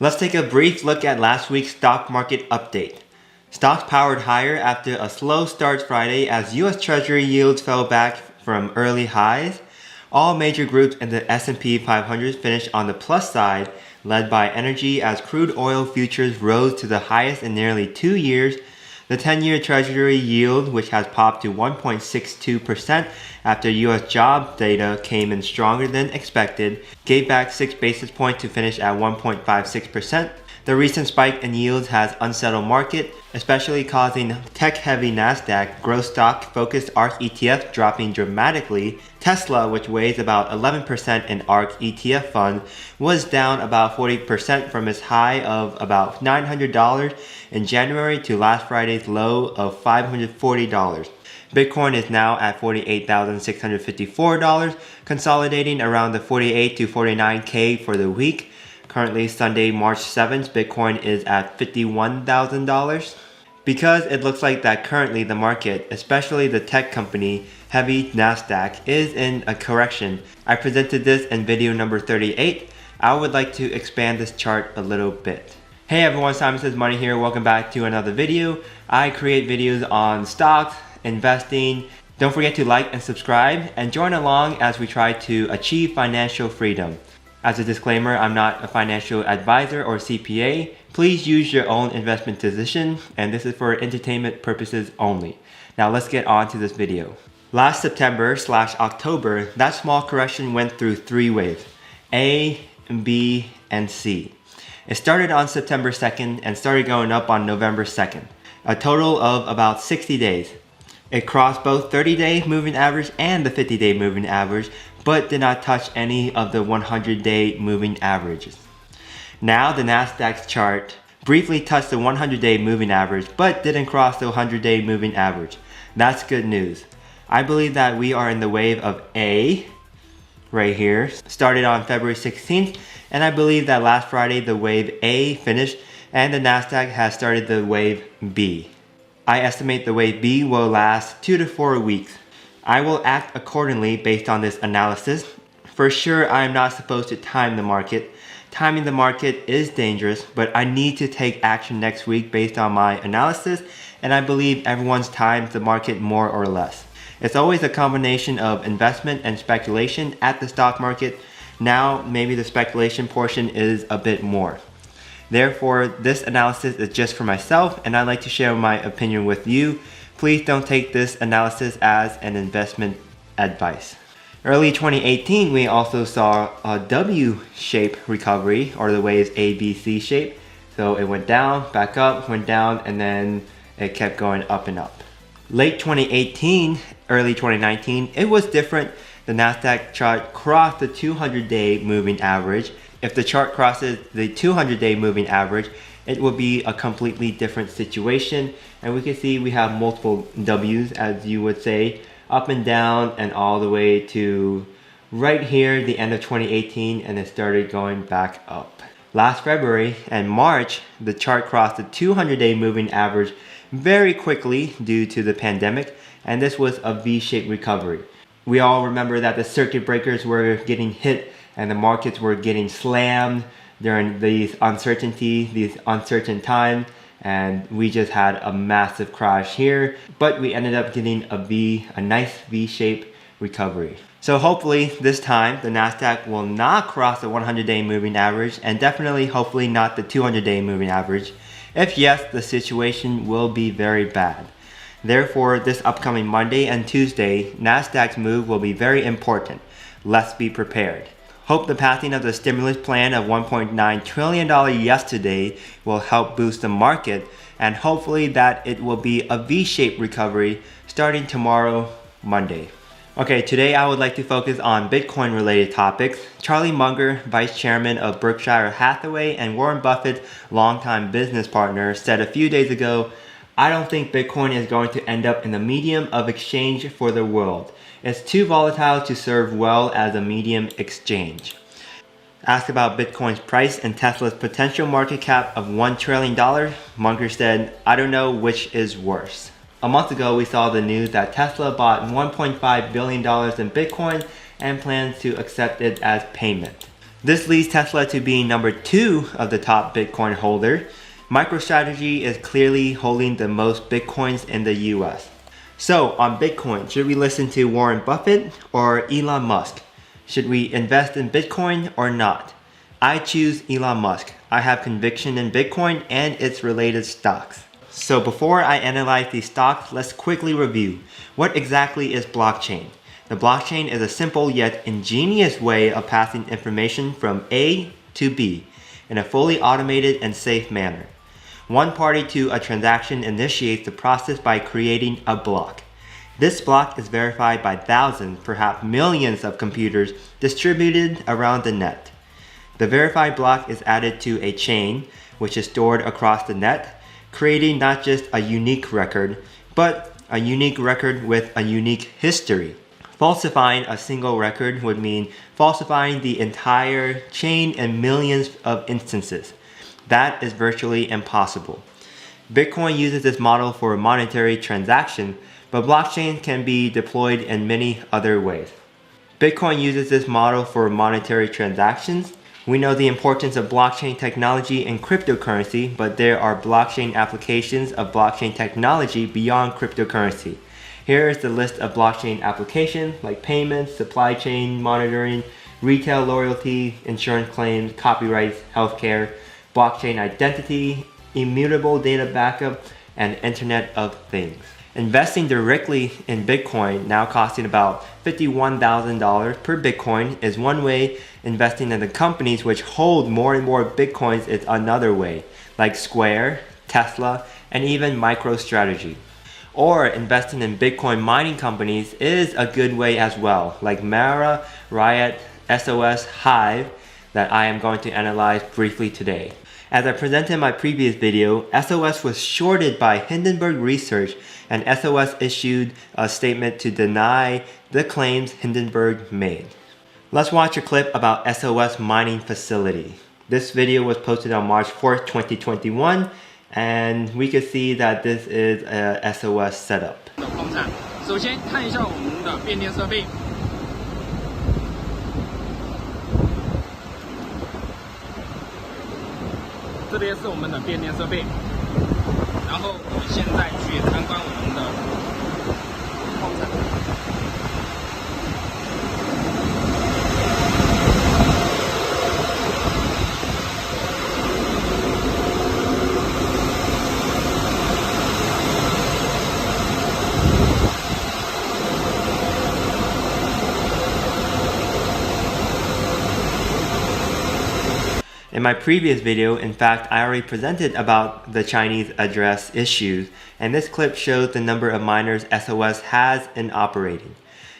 Let's take a brief look at last week's stock market update. Stocks powered higher after a slow start Friday as US Treasury yields fell back from early highs. All major groups in the S&P 500 finished on the plus side, led by energy as crude oil futures rose to the highest in nearly 2 years. The 10-year Treasury yield, which has popped to 1.62% after US job data came in stronger than expected, gave back 6 basis points to finish at 1.56%. The recent spike in yields has unsettled market, especially causing tech-heavy Nasdaq growth stock-focused ARK ETF dropping dramatically. Tesla, which weighs about 11% in ARK ETF fund, was down about 40% from its high of about $900 in January to last Friday's low of $540. Bitcoin is now at $48,654, consolidating around the 48 to 49K for the week. Currently, Sunday, March 7th, Bitcoin is at $51,000. Because it looks like that currently the market, especially the tech company heavy Nasdaq, is in a correction, I presented this in video number 38. I would like to expand this chart a little bit. Hey everyone, Simon Says Money here. Welcome back to another video. I create videos on stocks, investing. Don't forget to like and subscribe and join along as we try to achieve financial freedom. As a disclaimer, I'm not a financial advisor or CPA. Please use your own investment decision, and this is for entertainment purposes only. Now let's get on to this video. Last September/October, that small correction went through 3 waves, A, B, and C. It started on September 2nd and started going up on November 2nd, a total of about 60 days. It crossed both 30-day moving average and the 50-day moving average, but did not touch any of the 100-day moving averages. Now the Nasdaq's chart briefly touched the 100-day moving average, but didn't cross the 100-day moving average. That's good news. I believe that we are in the wave of A, right here, started on February 16th, and I believe that last Friday the wave A finished, and the Nasdaq has started the wave B. I estimate the wave B will last 2 to 4 weeks. I will act accordingly based on this analysis. For sure, I am not supposed to time the market. Timing the market is dangerous, but I need to take action next week based on my analysis, and I believe everyone's times the market more or less. It's always a combination of investment and speculation at the stock market. Now, maybe the speculation portion is a bit more. Therefore, this analysis is just for myself, and I'd like to share my opinion with you. Please don't take this analysis as an investment advice. Early 2018, we also saw a W-shaped recovery, or the waves A, B, C shape. So it went down, back up, went down, and then it kept going up and up. Late 2018, early 2019, it was different. The Nasdaq chart crossed the 200-day moving average. If the chart crosses the 200-day moving average, it will be a completely different situation, and we can see we have multiple W's, as you would say, up and down and all the way to right here, the end of 2018, and it started going back up. Last February and March, the chart crossed the 200-day moving average very quickly due to the pandemic, and this was a V-shaped recovery. We all remember that the circuit breakers were getting hit and the markets were getting slammed during these uncertain times, and we just had a massive crash here, but we ended up getting a nice V-shaped recovery. So hopefully this time the Nasdaq will not cross the 100-day moving average, and definitely hopefully not the 200-day moving average. If yes, the situation will be very bad. Therefore, this upcoming Monday and Tuesday, Nasdaq's move will be very important. Let's be prepared. Hope the passing of the stimulus plan of $1.9 trillion yesterday will help boost the market, and hopefully that it will be a V-shaped recovery starting tomorrow, Monday. Okay, today I would like to focus on Bitcoin related topics. Charlie Munger, Vice Chairman of Berkshire Hathaway and Warren Buffett's longtime business partner, said a few days ago, "I don't think Bitcoin is going to end up in the medium of exchange for the world. It's too volatile to serve well as a medium exchange." Asked about Bitcoin's price and Tesla's potential market cap of $1 trillion, Munger said, "I don't know which is worse." A month ago, we saw the news that Tesla bought $1.5 billion in Bitcoin and plans to accept it as payment. This leads Tesla to being number 2 of the top Bitcoin holder. MicroStrategy is clearly holding the most Bitcoins in the US. So on Bitcoin, should we listen to Warren Buffett or Elon Musk? Should we invest in Bitcoin or not? I choose Elon Musk. I have conviction in Bitcoin and its related stocks. So before I analyze these stocks, let's quickly review. What exactly is blockchain? The blockchain is a simple yet ingenious way of passing information from A to B in a fully automated and safe manner. One party to a transaction initiates the process by creating a block. This block is verified by thousands, perhaps millions of computers distributed around the net. The verified block is added to a chain, which is stored across the net, creating not just a unique record, but a unique record with a unique history. Falsifying a single record would mean falsifying the entire chain in millions of instances. That is virtually impossible. Bitcoin uses this model for monetary transaction, but blockchain can be deployed in many other ways. Bitcoin uses this model for monetary transactions. We know the importance of blockchain technology in cryptocurrency, but there are blockchain applications of blockchain technology beyond cryptocurrency. Here is the list of blockchain applications like payments, supply chain monitoring, retail loyalty, insurance claims, copyrights, healthcare, blockchain identity, immutable data backup, and Internet of Things. Investing directly in Bitcoin, now costing about $51,000 per Bitcoin, is one way. Investing in the companies which hold more and more Bitcoins is another way, like Square, Tesla, and even MicroStrategy. Or investing in Bitcoin mining companies is a good way as well, like Mara, RIOT, SOS, HIVE, that I am going to analyze briefly today. As I presented in my previous video, SOS was shorted by Hindenburg Research, and SOS issued a statement to deny the claims Hindenburg made. Let's watch a clip about SOS mining facility. This video was posted on March 4th, 2021, and we can see that this is a SOS setup. 首先看一下我们的变电设备。这边是我们的变电设备，然后我们现在去参观我们的矿产。In my previous video, in fact, I already presented about the Chinese address issues, and this clip shows the number of miners SOS has in operating.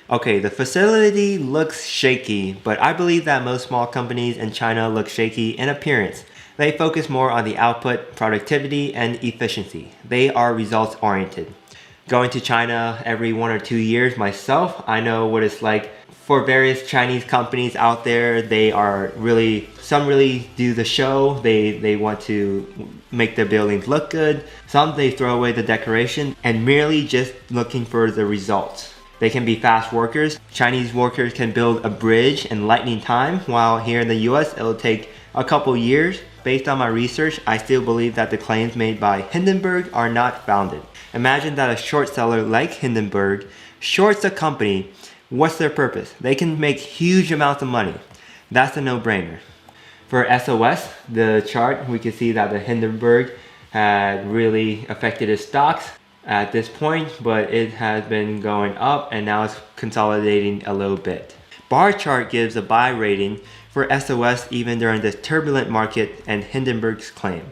Okay, the facility looks shaky, but I believe that most small companies in China look shaky in appearance. They focus more on the output, productivity, and efficiency. They are results oriented. Going to China every 1 or 2 years myself, I know what it's like for various Chinese companies out there. Some really do the show. They want to make their buildings look good. Some they throw away the decoration and merely just looking for the results. They can be fast workers. Chinese workers can build a bridge in lightning time, while here in the US it'll take a couple years. Based on my research, I still believe that the claims made by Hindenburg are not founded. Imagine that a short seller like Hindenburg shorts a company. What's their purpose? They can make huge amounts of money. That's a no-brainer. For SOS, the chart, we can see that the Hindenburg had really affected its stocks at this point, but it has been going up and now it's consolidating a little bit. Bar chart gives a buy rating for SOS even during this turbulent market and Hindenburg's claim.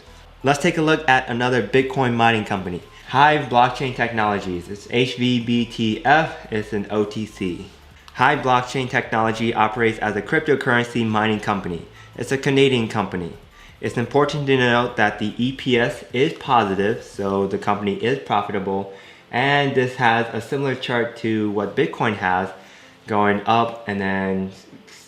Let's take a look at another Bitcoin mining company, HIVE Blockchain Technologies. It's HVBTF, it's an OTC. HIVE Blockchain Technology operates as a cryptocurrency mining company. It's a Canadian company. It's important to note that the EPS is positive, so the company is profitable, and this has a similar chart to what Bitcoin has, going up and then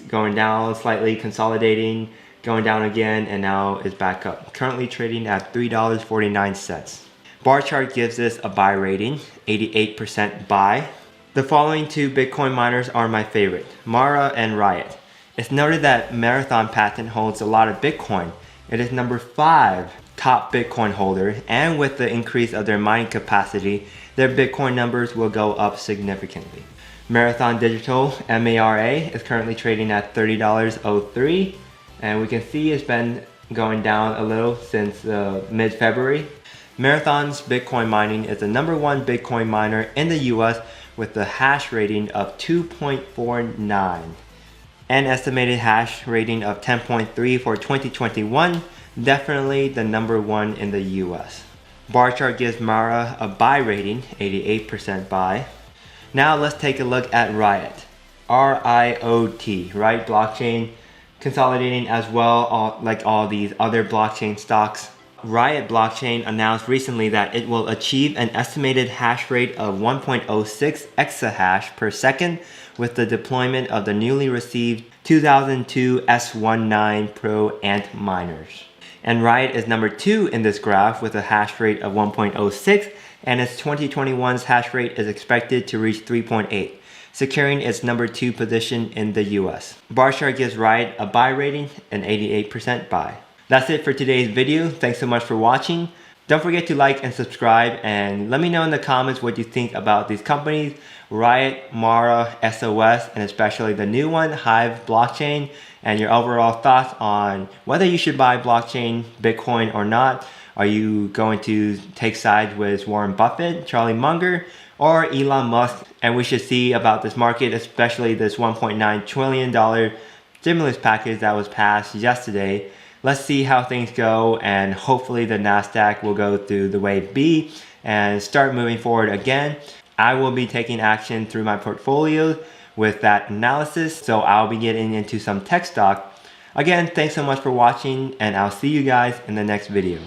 going down slightly, consolidating, going down again, and now is back up. Currently trading at $3.49. Bar chart gives this a buy rating, 88% buy. The following two Bitcoin miners are my favorite, Mara and RIOT. It's noted that Marathon Patent holds a lot of Bitcoin. It is number 5 top Bitcoin holder, and with the increase of their mining capacity, their Bitcoin numbers will go up significantly. Marathon Digital, MARA, is currently trading at $30.03, and we can see it's been going down a little since mid-February. Marathon's Bitcoin mining is the number 1 Bitcoin miner in the US with a hash rating of 2.49. An estimated hash rating of 10.3 for 2021, definitely the number 1 in the US. Bar chart gives Mara a buy rating, 88% buy. Now let's take a look at RIOT. RIOT, right? Blockchain consolidating as well, like all these other blockchain stocks. RIOT blockchain announced recently that it will achieve an estimated hash rate of 1.06 exahash per second with the deployment of the newly received 2002 S19 Pro Ant miners. And RIOT is number 2 in this graph with a hash rate of 1.06, and its 2021's hash rate is expected to reach 3.8, securing its number 2 position in the US. Bar chart gives RIOT a buy rating, an 88% buy. That's it for today's video. Thanks so much for watching. Don't forget to like and subscribe, and let me know in the comments what you think about these companies, RIOT, Mara, SOS, and especially the new one, HIVE blockchain, and your overall thoughts on whether you should buy blockchain, Bitcoin or not. Are you going to take sides with Warren Buffett, Charlie Munger, or Elon Musk? And we should see about this market, especially this $1.9 trillion stimulus package that was passed yesterday. Let's see how things go, and hopefully the NASDAQ will go through the wave B and start moving forward again. I will be taking action through my portfolio with that analysis, so I'll be getting into some tech stock. Again, thanks so much for watching, and I'll see you guys in the next video.